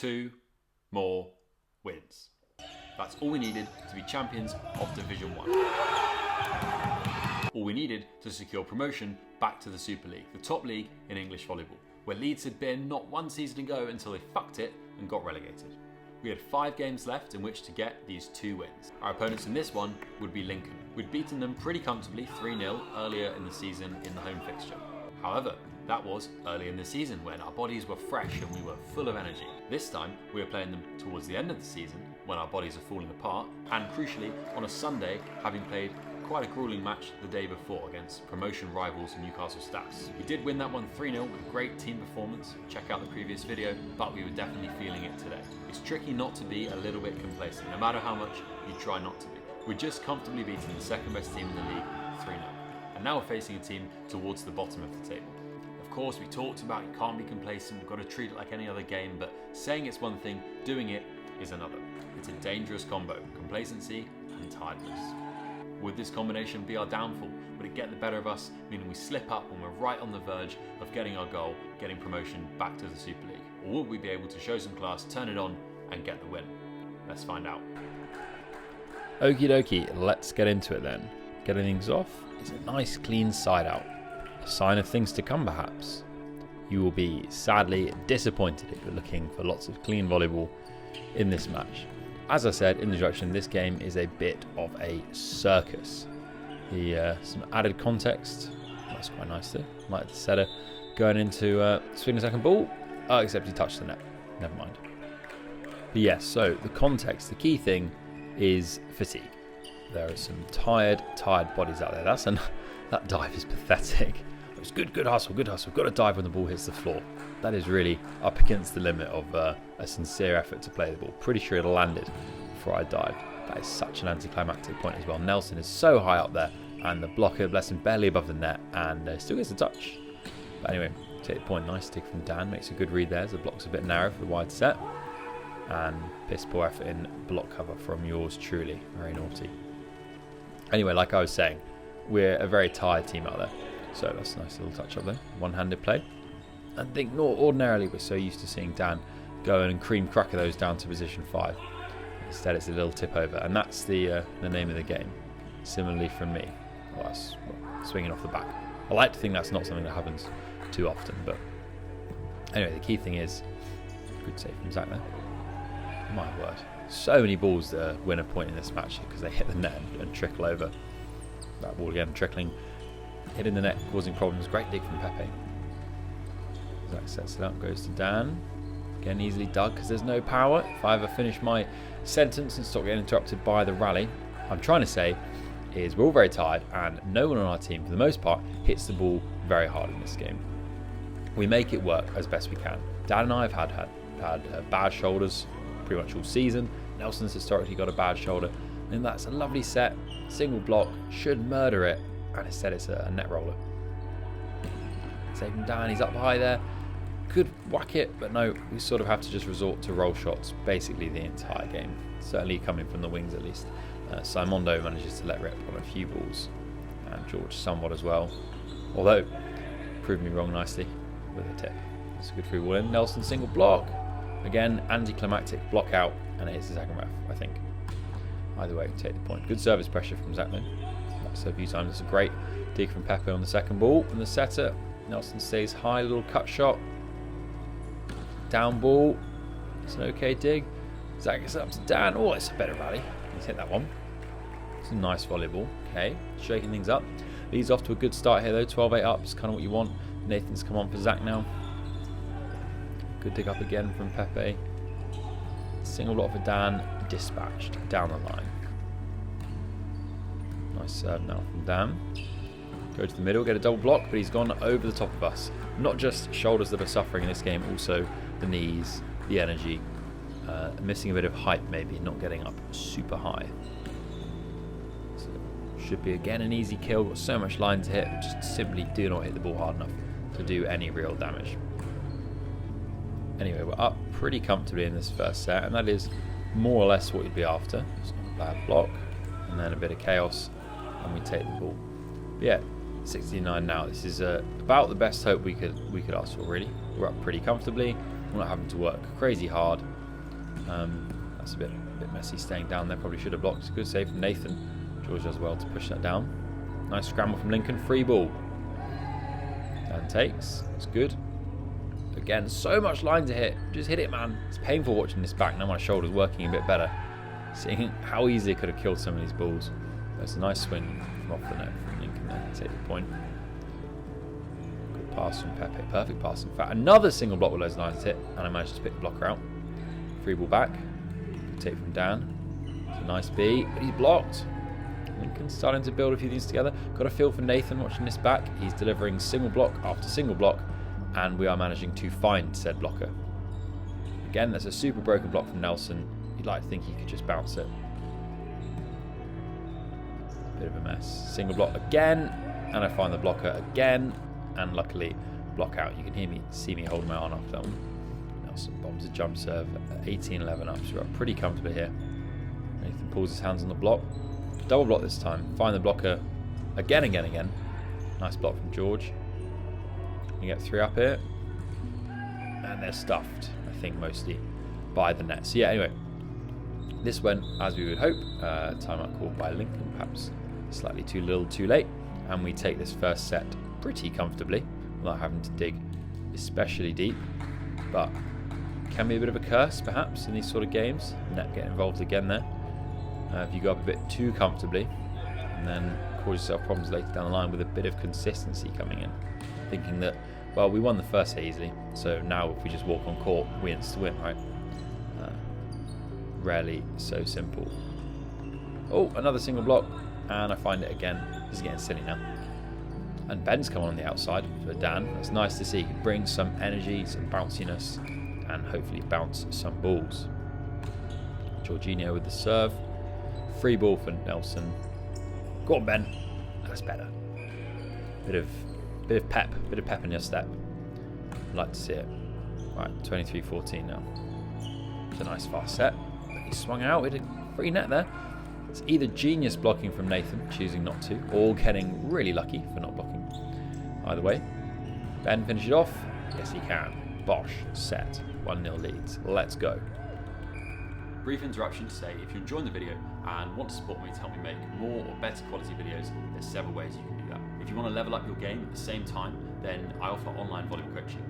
2 more wins. That's all we needed to be champions of Division 1. All we needed to secure promotion back to the Super League, the top league in English volleyball, where Leeds had been not one season ago until they fucked it and got relegated. We had 5 games left in which to get these 2 wins. Our opponents in this one would be Lincoln. We'd beaten them pretty comfortably 3-0 earlier in the season in the home fixture. However, that was early in the season when our bodies were fresh and we were full of energy. This time, we were playing them towards the end of the season when our bodies are falling apart, and crucially, on a Sunday, having played quite a grueling match the day before against promotion rivals Newcastle Staffs. We did win that one 3-0 with a great team performance. Check out the previous video, but we were definitely feeling it today. It's tricky not to be a little bit complacent, no matter how much you try not to be. We're just comfortably beating the second best team in the league 3-0, and now we're facing a team towards the bottom of the table. Of course, we talked about you can't be complacent, we've got to treat it like any other game, but saying it's one thing, doing it is another. It's a dangerous combo, complacency and tiredness. Would this combination be our downfall? Would it get the better of us, meaning we slip up when we're right on the verge of getting our goal, getting promotion back to the Super League? Or would we be able to show some class, turn it on and get the win? Let's find out. Okie dokie, let's get into it then. Getting things off is a nice clean side out. A sign of things to come perhaps. You will be sadly disappointed if you're looking for lots of clean volleyball in this match. As I said in the introduction, this game is a bit of a circus. Some added context, that's quite nice too. Like the setter going into swing the second ball, except he touched the net, never mind. But yes, so the context, the key thing is fatigue. There are some tired bodies out there. That dive is pathetic. It was good hustle, got to dive when the ball hits the floor. That is really up against the limit of a sincere effort to play the ball. Pretty sure it landed before I dived. That is such an anticlimactic point as well. Nelson is so high up there, and the blocker, bless him, barely above the net, and still gets a touch. But anyway, take the point. Nice stick from Dan. Makes a good read there as the block's a bit narrow for the wide set. And piss poor effort in block cover from yours truly. Very naughty. Anyway, like I was saying, we're a very tired team out there. So that's a nice little touch up there. One-handed play. I think ordinarily we're so used to seeing Dan go in and cream cracker those down to position 5. Instead it's a little tip over, and that's the name of the game. Similarly from me, well, that's swinging off the back. I like to think that's not something that happens too often, but anyway, the key thing is good save from Zach there. My word, so many balls that win a point in this match because they hit the net and trickle over. That ball again trickling, hitting the net, causing problems. Great dig from Pepe. Zach sets it up, goes to Dan. Again, easily dug because there's no power. If I ever finish my sentence and stop getting interrupted by the rally, I'm trying to say is we're all very tired and no one on our team, for the most part, hits the ball very hard in this game. We make it work as best we can. Dan and I have had bad shoulders pretty much all season. Nelson's historically got a bad shoulder. And that's a lovely set, single block, should murder it, and instead it's a net roller. Saving Dan, he's up high there. Could whack it, but no, we sort of have to just resort to roll shots basically the entire game. Certainly coming from the wings at least. Simondo manages to let rip on a few balls, and George somewhat as well. Although, proved me wrong nicely with a tip. It's a good free ball in. Nelson single block. Again, anticlimactic block out, and it is the second ref, I think. Either way, take the point. Good service pressure from Zach though. That's a few times. It's a great dig from Pepe on the second ball. And the setter, Nelson stays high, little cut shot. Down ball. It's an okay dig. Zach gets up to Dan. Oh, it's a better rally. He's hit that one. It's a nice volleyball. Okay, shaking things up. Leads off to a good start here though. 12-8 up. It's kind of what you want. Nathan's come on for Zach now. Good dig up again from Pepe. Single block for Dan. Dispatched down the line. Nice serve now from Dan. Go to the middle, get a double block, but he's gone over the top of us. Not just shoulders that are suffering in this game, also the knees, the energy, missing a bit of height maybe, not getting up super high. So should be again an easy kill. Got so much line to hit, just simply do not hit the ball hard enough to do any real damage. Anyway, we're up pretty comfortably in this first set, and that is more or less what you'd be after. It's not a bad block, and then a bit of chaos, and we take the ball. But yeah, 69 now. This is about the best hope we could ask for, really. We're up pretty comfortably. We're not having to work crazy hard. That's a bit messy staying down there. Probably should have blocked. Good save from Nathan. George does well to push that down. Nice scramble from Lincoln. Free ball. Dan takes. It's good. Again, so much line to hit. Just hit it, man. It's painful watching this back. Now my shoulder's working a bit better. Seeing how easy it could have killed some of these balls. That's a nice swing from off the net from Lincoln there to take the point. Good pass from Pepe. Perfect pass, in fact. Another single block with loads of lines to hit. And I managed to pick the blocker out. Free ball back. Good take from Dan. It's a nice B, but he's blocked. Lincoln's starting to build a few things together. Got a feel for Nathan watching this back. He's delivering single block after single block, and we are managing to find said blocker. Again, that's a super broken block from Nelson. You'd like to think he could just bounce it. Bit of a mess. Single block again, and I find the blocker again, and luckily block out. You can see me holding my arm up that one. Nelson bombs a jump serve at 18-11 up, so we're up pretty comfortably here. Nathan pulls his hands on the block. Double block this time. Find the blocker again. Nice block from George. You get 3 up here. And they're stuffed, I think, mostly by the net. So yeah, anyway. This went as we would hope. Timeout called by Lincoln, perhaps slightly too little too late. And we take this first set pretty comfortably without having to dig especially deep. But can be a bit of a curse, perhaps, in these sort of games. Net get involved again there. If you go up a bit too comfortably and then cause yourself problems later down the line with a bit of consistency coming in. Thinking that, well, we won the first set easily, so now if we just walk on court, we insta-win, right? Rarely so simple. Oh, another single block, and I find it again. This is getting silly now. And Ben's come on the outside for Dan. It's nice to see. He can bring some energy, some bounciness, and hopefully bounce some balls. Jorginho with the serve. Free ball for Nelson. Go on, Ben. That's better. Bit of pep in your step. I'd like to see it. Right, 23-14 now. It's a nice fast set. He swung out with a free net there. It's either genius blocking from Nathan, choosing not to, or getting really lucky for not blocking. Either way. Ben finish it off. Yes, he can. Bosh, set. 1-0 Leeds. Let's go. Brief interruption to say, if you're enjoying the video and want to support me to help me make more or better quality videos, there's several ways you can do that. If you want to level up your game at the same time, then I offer online volleyball coaching.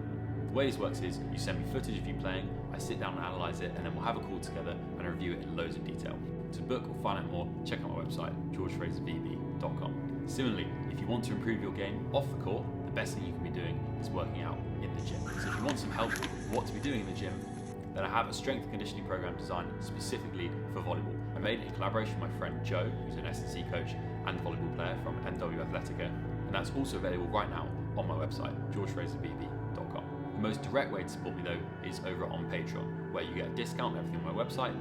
The way this works is you send me footage of you playing, I sit down and analyse it, and then we'll have a call together and review it in loads of detail. To book or find out more, check out my website, georgefraservb.com. Similarly, if you want to improve your game off the court, the best thing you can be doing is working out in the gym. So if you want some help with what to be doing in the gym, then I have a strength and conditioning program designed specifically for volleyball. I made it in collaboration with my friend Joe, who's an S&C coach and volleyball player from MW Athletica, and that's also available right now on my website, georgefraservb.com. The most direct way to support me though is over on Patreon, where you get a discount on everything on my website,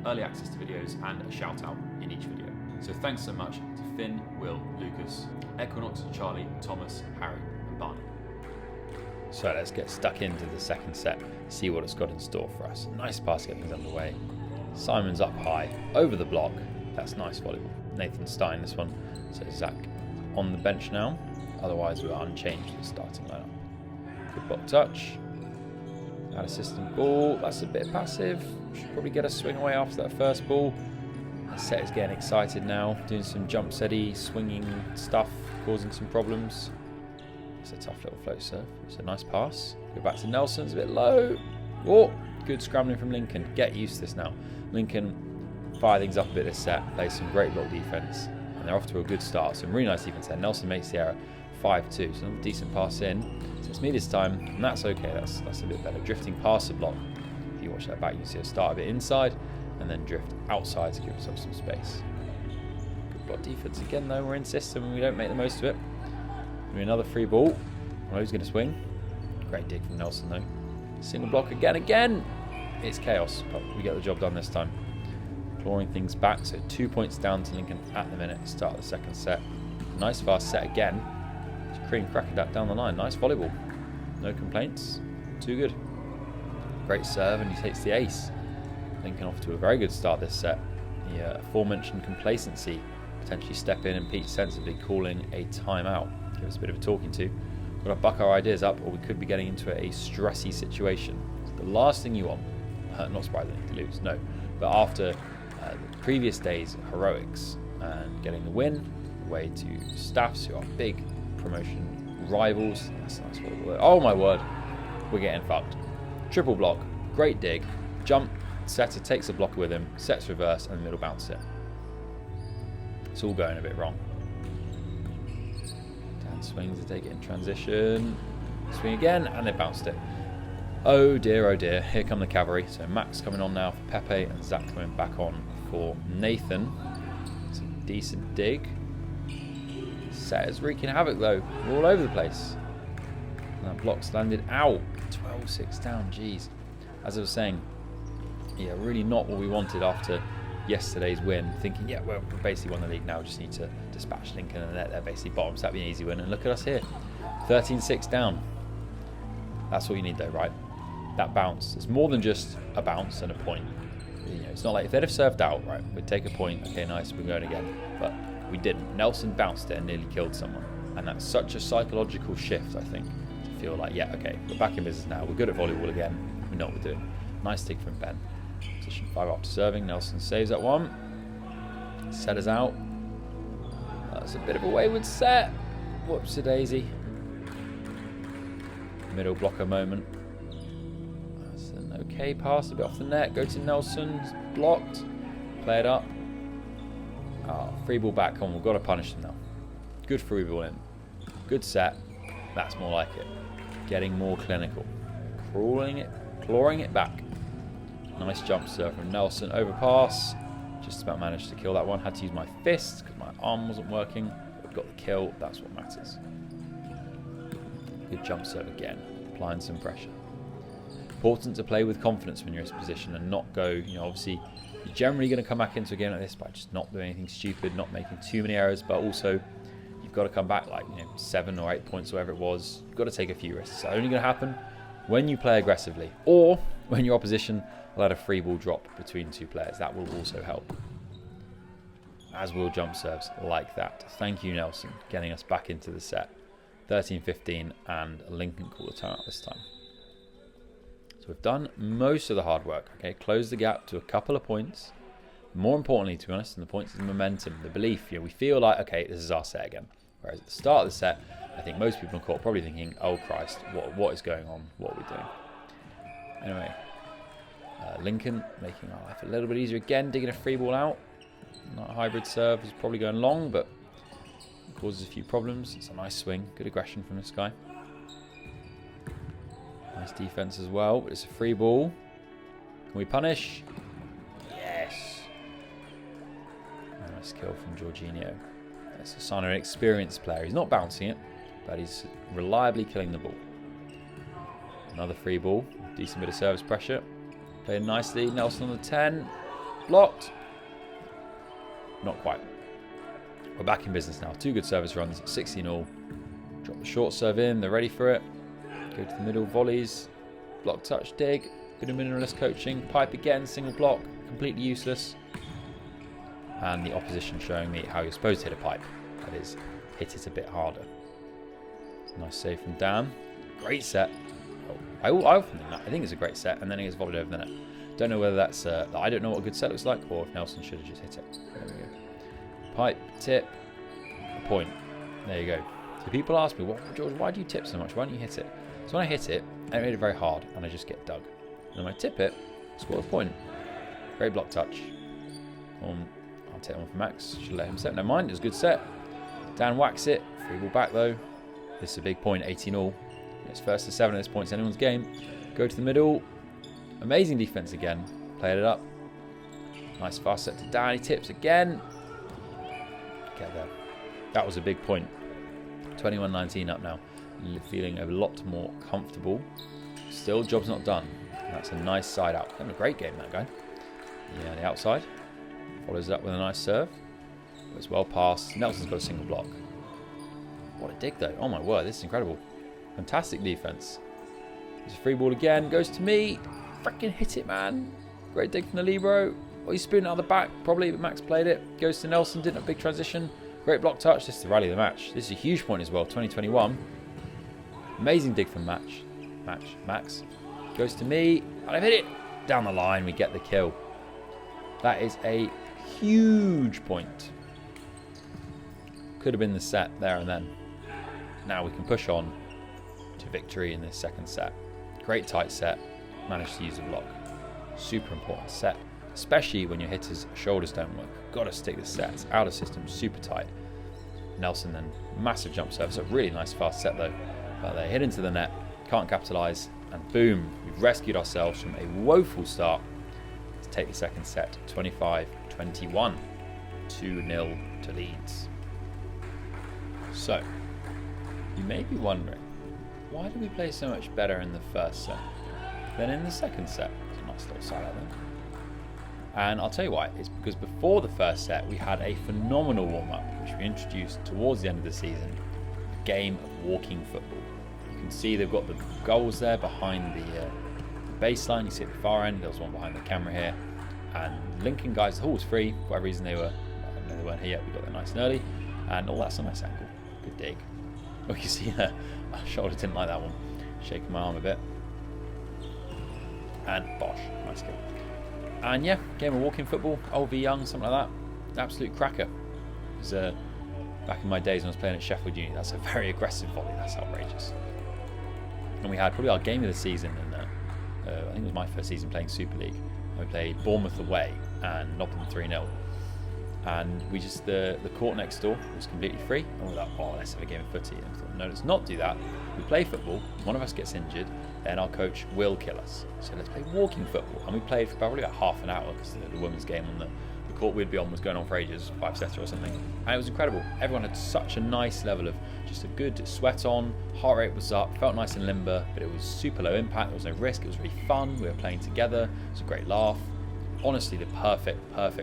early access to videos, and a shout out in each video. So thanks so much to Finn, Will, Lucas, Equinox, Charlie, Thomas, Harry, and Barney. So let's get stuck into the second set, see what it's got in store for us. Nice pass, get things underway. Simon's up high, over the block. That's nice volleyball. Nathan Stein this one. So Zach on the bench now. Otherwise we're unchanged in the starting lineup. Good block touch. That assistant ball. That's a bit passive. Should probably get a swing away after that first ball. The set is getting excited now. Doing some jump setty, swinging stuff, causing some problems. It's a tough little float serve. It's a nice pass. Go back to Nelson. It's a bit low. Oh, good scrambling from Lincoln. Get used to this now. Lincoln fire things up a bit this set. Plays some great block defense. And they're off to a good start. Some really nice defense there. Nelson makes the error. 5-2. So a decent pass in. So it's me this time. And that's okay. That's a bit better. Drifting past the block. If you watch that back, you can see a start a bit inside. And then drift outside to give yourself some space. Good block defense again though. We're in system and we don't make the most of it. Another free ball. Well, who's going to swing? Great dig from Nelson though. Single block again. It's chaos, but we get the job done this time. Clawing things back, so 2 points down to Lincoln at the minute. Start the second set. Nice fast set again. Just cream cracking that down the line. Nice volleyball. No complaints. Too good. Great serve and he takes the ace. Lincoln off to a very good start this set. The aforementioned complacency. Potentially step in and Pete sensibly calling a timeout. Give us a bit of a talking to. We've got to buck our ideas up or we could be getting into a stressy situation. The last thing you want, not surprisingly, to lose, no. But after the previous day's heroics and getting the win, away to Staffs, who are big promotion rivals. That's a nice word. Oh my word, we're getting fucked. Triple block, great dig, jump, setter takes a blocker with him, sets reverse, and middle bounce it. It's all going a bit wrong. Dan swings to take it in transition. Swing again, and they bounced it. Oh dear, here come the cavalry. So Max coming on now for Pepe, and Zach coming back on for Nathan. It's a decent dig. Setter's wreaking havoc though. We're all over the place. And that block's landed out. 12-6 down, jeez. As I was saying, yeah, really not what we wanted after yesterday's win. Thinking, yeah, well, we basically won the league now. Just need to dispatch Lincoln and they're basically bottom. So that'd be an easy win. And look at us here. 13-6 down. That's what you need though, right? That bounce. It's more than just a bounce and a point. You know, it's not like if they'd have served out, right, we'd take a point. Okay, nice, we're going again. But we didn't. Nelson bounced it and nearly killed someone. And that's such a psychological shift, I think, to feel like, yeah, okay, we're back in business now. We're good at volleyball again. We know what we're doing. Nice dig from Ben. Position 5 up to serving. Nelson saves that one. Setter's out. That's a bit of a wayward set. Whoops-a-daisy. Middle blocker moment. That's an okay pass, a bit off the net. Go to Nelson. Blocked. Play it up. Free ball back. Come on, we've got to punish them now. Good free ball in. Good set. That's more like it. Getting more clinical. Clawing it back. Nice jump serve from Nelson. Overpass. Just about managed to kill that one. Had to use my fist because my arm wasn't working. But got the kill. That's what matters. Good jump serve again. Applying some pressure. Important to play with confidence when you're in this position and not go, you know, obviously you're generally going to come back into a game like this by just not doing anything stupid, not making too many errors, but also you've got to come back like, you know, 7 or 8 points, whatever it was. You've got to take a few risks. It's only going to happen when you play aggressively or when your opposition let a free ball drop between two players. That will also help. As will jump serves like that. Thank you, Nelson, getting us back into the set. 13-15 and Lincoln call the timeout this time. So we've done most of the hard work. Okay, close the gap to a couple of points. More importantly, to be honest, than the points is the momentum, the belief. You know, we feel like, okay, this is our set again. Whereas at the start of the set, I think most people in court are probably thinking, oh Christ, what is going on? What are we doing? Anyway, Lincoln making our life a little bit easier again, digging a free ball out. Not a hybrid serve, is probably going long, but causes a few problems. It's a nice swing, good aggression from this guy. Nice defense as well, but it's a free ball. Can we punish? Yes. Nice kill from Jorginho. That's a sign of an experienced player. He's not bouncing it, but he's reliably killing the ball. Another free ball. Decent bit of service pressure. Playing nicely. Nelson on the 10. Blocked. Not quite. We're back in business now. 2 good service runs. 16 all. Drop the short serve in. They're ready for it. Go to the middle, volleys, block, touch, dig, bit of minimalist coaching, pipe again, single block, completely useless. And the opposition showing me how you're supposed to hit a pipe. That is, hit it a bit harder. Nice save from Dan. Great set. I often think that. I think it's a great set, and then it gets volleyed over the net. Don't know whether that's, I don't know what a good set looks like, or if Nelson should have just hit it. There we go. Pipe, tip, a point. There you go. So people ask me, well, George, why do you tip so much? Why don't you hit it? So when I hit it, I made it very hard, and I just get dug. And when I tip it, score a point. Great block touch. I'll take one for Max. Should let him set. No mind, it was a good set. Dan whacks it. Free ball back though. This is a big point, 18 all. It's first to 7 at this point. It's anyone's game. Go to the middle. Amazing defense again. Played it up. Nice fast set to Dan. He tips again. Get there. That was a big point. 21-19 up now. Feeling a lot more comfortable. Still, job's not done. That's a nice side out. Having a great game, that guy. Yeah, the outside. Follows it up with a nice serve. It's well passed. Nelson's got a single block. What a dig, though. Oh, my word. This is incredible. Fantastic defense. There's a free ball again. Goes to me. Freaking hit it, man. Great dig from the libero. Well, he's spooning out the back, probably, but Max played it. Goes to Nelson. Didn't have a big transition. Great block touch. This is the rally of the match. This is a huge point as well. 2021. Amazing dig from Max. Goes Goes to me, and I've hit it down the line. We get the kill. That is a huge point. Could have been the set there and then. Now we can push on to victory in this second set. Great tight set. Managed to use the block. Super important set, especially when your hitter's shoulders don't work. Got to stick the sets out of system, super tight. Nelson then massive jump service. A really nice fast set though. But they hit into the net, can't capitalise, and boom, we've rescued ourselves from a woeful start to take the second set, 25-21, 2-0 to Leeds. So, you may be wondering, why did we play so much better in the first set than in the second set? It's a nice little side out there. And I'll tell you why. It's because before the first set, we had a phenomenal warm-up, which we introduced towards the end of the season, a game of walking football. You can see they've got the goals there behind the baseline. You see at the far end, there was one behind the camera here. And Lincoln guys, the hall was free. For whatever reason, they weren't here yet. We got there nice and early. And that's a nice angle. Good dig. Oh, you see my shoulder didn't like that one. Shaking my arm a bit. And bosh, nice kill. And yeah, game of walking football, old v young, something like that. Absolute cracker. It was back in my days when I was playing at Sheffield Uni. That's a very aggressive volley. That's outrageous. And we had probably our game of the season, and I think it was my first season playing Super League. We played Bournemouth away and knocked them 3-0. And we just, the court next door was completely free. And we were like, oh, let's have a game of footy. And I thought, no, let's not do that. We play football, one of us gets injured, then our coach will kill us. So let's play walking football. And we played for probably about half an hour because the women's game on the court we'd be on was going on for ages, 5 sets or something. And it was incredible. Everyone had such a nice level of just a good sweat on, heart rate was up, felt nice and limber, but it was super low impact, there was no risk, it was really fun, we were playing together, it was a great laugh. Honestly, the perfect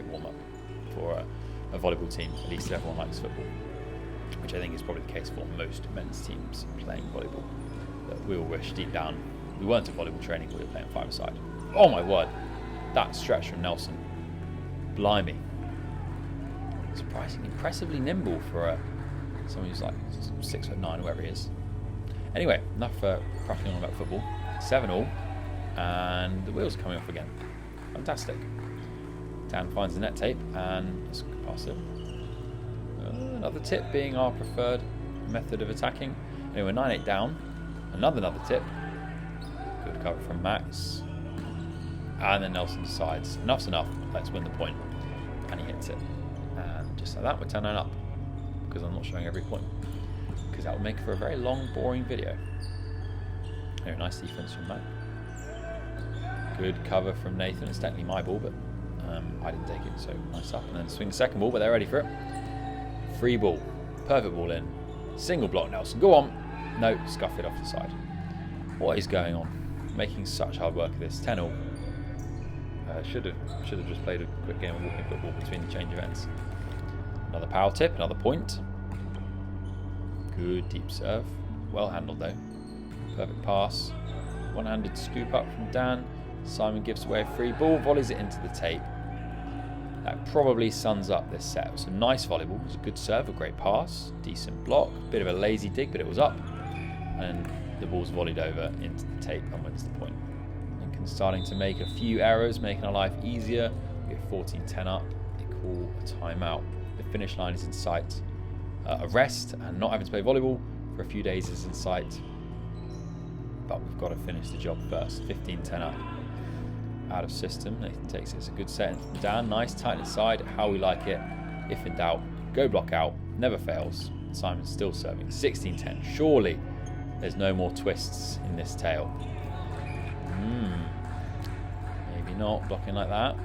warm-up for a volleyball team, at least if everyone likes football, which I think is probably the case for most men's teams playing volleyball. But we all wish deep down we weren't at volleyball training, we were playing five-a-side. Oh my word, that stretch from Nelson, blimey. Surprisingly, impressively nimble for someone who's like 6'9" or whatever he is. Anyway, enough prattling on about football. 7-all, and the wheels are coming off again. Fantastic. Dan finds the net tape and let's pass it. Another tip being our preferred method of attacking. Anyway, 9-8 down. Another tip. Good cover from Max. And then Nelson decides, enough's enough, let's win the point. And he hits it. And just like that, we're 10-9 up. Because I'm not showing every point. Because that would make for a very long, boring video. Anyway, nice defense from Max. Good cover from Nathan. It's technically my ball, but I didn't take it, so nice up. And then swing the second ball, but they're ready for it. Free ball. Perfect ball in. Single block Nelson. Go on. No, scuff it off the side. What is going on? Making such hard work of this. 10-all. Should have just played a quick game of walking football between the change events. Another power tip, another point. Good deep serve. Well handled though. Perfect pass. One-handed scoop up from Dan. Simon gives away a free ball, volleys it into the tape. That probably sums up this set. It was a nice volleyball. It was a good serve, a great pass, decent block, bit of a lazy dig, but it was up. And the ball's volleyed over into the tape and wins the point. Lincoln's starting to make a few errors, making our life easier. We get 14-10 up. They call a timeout. The finish line is in sight. A rest and not having to play volleyball for a few days is in sight. But we've got to finish the job first. 15-10 up. Out of system. Nathan takes it. It's a good set in from Dan. Nice, tight inside. How we like it. If in doubt, go block out. Never fails. Simon's still serving. 16-10. Surely there's no more twists in this tale. Maybe not. Blocking like that.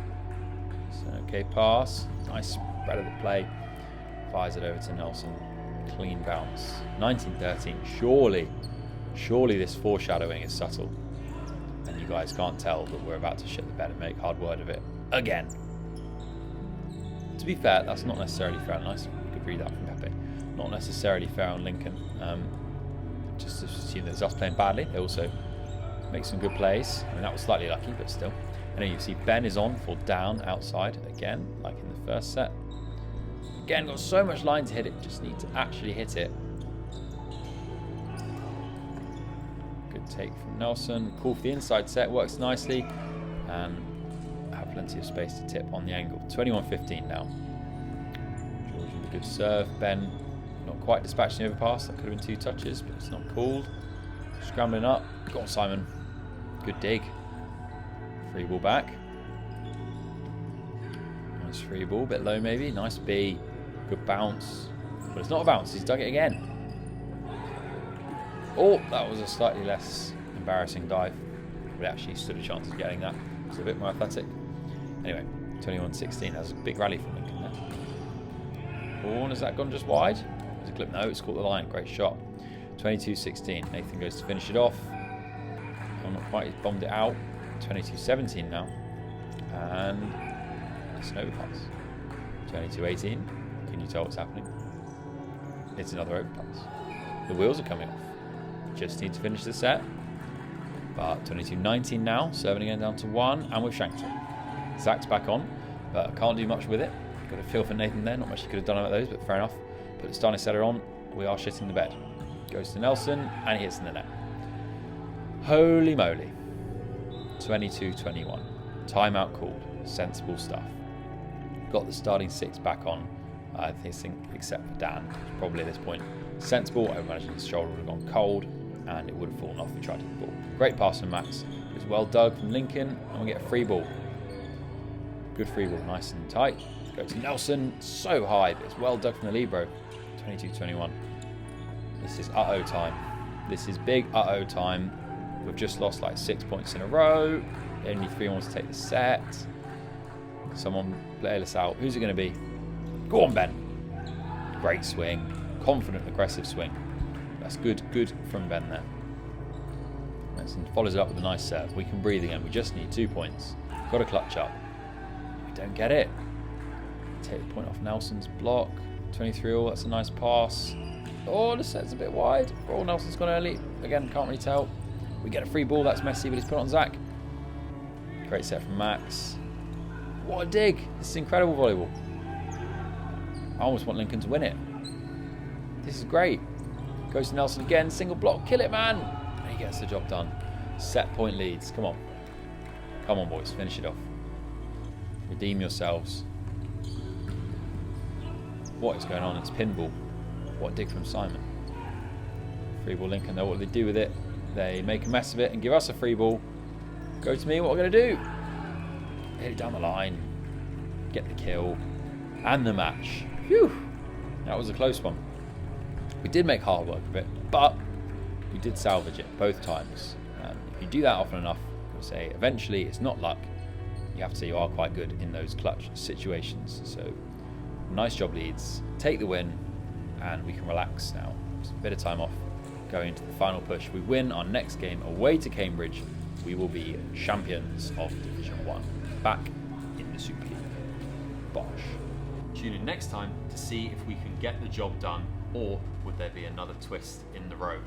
It's an okay pass. Nice spread of the play. Fires it over to Nelson. Clean bounce. 19-13. Surely this foreshadowing is subtle. And you guys can't tell that we're about to shit the bed and make hard word of it again. To be fair, that's not necessarily fair and nice. You could read that from Pepe. Not necessarily fair on Lincoln. Just to assume that it's us playing badly. They also make some good plays. I mean, that was slightly lucky, but still. And then you see Ben is on for down outside again, like in the first set. Again, got so much line to hit it. Just need to actually hit it. Good Take from Nelson. Call for the inside set. Works nicely. And have plenty of space to tip on the angle. 21-15 now. George with a good serve. Ben not quite dispatching the overpass. That could have been 2 touches, but it's not called. Scrambling up. Go on, Simon. Good dig. Free ball back. Nice free ball. Bit low maybe. Nice B. Good bounce. But it's not a bounce. He's dug it again. Oh, that was a slightly less embarrassing dive. We actually stood a chance of getting that. It's a bit more athletic. Anyway, 21-16. That was a big rally from Lincoln there. Oh, and has that gone just wide? There's a clip. No, it's caught the line. Great shot. 22-16. Nathan goes to finish it off. Oh, not quite. He's bombed it out. 22-17 now. And it's an overpass. 22-18. Can you tell what's happening? It's another overpass. The wheels are coming off. Just need to finish the set. But 22-19 now. Serving again down to 1. And we've shanked it. Zach's back on. But I can't do much with it. Got a feel for Nathan there. Not much he could have done about those, but fair enough. Put the starting setter on. We are shitting the bed. Goes to Nelson. And he hits in the net. Holy moly. 22-21. Timeout called. Sensible stuff. Got the starting 6 back on. I think, except for Dan, probably at this point sensible. I imagine his shoulder would have gone cold and it would have fallen off if we tried to hit the ball. Great pass from Max. It was well dug from Lincoln, and we get a free ball. Good free ball, nice and tight. Go to Nelson, so high, but it's well dug from the libero. 22-21. This is uh-oh time. This is big uh-oh time. We've just lost like 6 points in a row. Only 3 wants to take the set. Someone play us out. Who's it going to be? Go on, Ben. Great swing. Confident, aggressive swing. That's good from Ben there. Nelson follows it up with a nice serve. We can breathe again. We just need 2 points. Got to clutch up. We don't get it. Take the point off Nelson's block. 23-all. That's a nice pass. Oh, the set's a bit wide. Oh, Nelson's gone early. Again, can't really tell. We get a free ball. That's messy, but he's put on Zach. Great set from Max. What a dig. This is incredible volleyball. I almost want Lincoln to win it. This is great. Goes to Nelson again. Single block. Kill it, man. And he gets the job done. Set point Leeds. Come on. Come on, boys. Finish it off. Redeem yourselves. What is going on? It's pinball. What a dig from Simon. Free ball Lincoln, though. What do they do with it? They make a mess of it and give us a free ball. Go to me. What am I going to do? Hit it down the line. Get the kill. And the match. Phew. That was a close one. We did make hard work of it, but we did salvage it both times. If you do that often enough, you'll say eventually it's not luck. You have to say you are quite good in those clutch situations. So nice job, Leeds. Take the win, and we can relax now. Just a bit of time off going into the final push. We win our next game away to Cambridge. We will be champions of Division 1. Back in the Super League. Bosh. Tune in next time to see if we can get the job done, or would there be another twist in the road.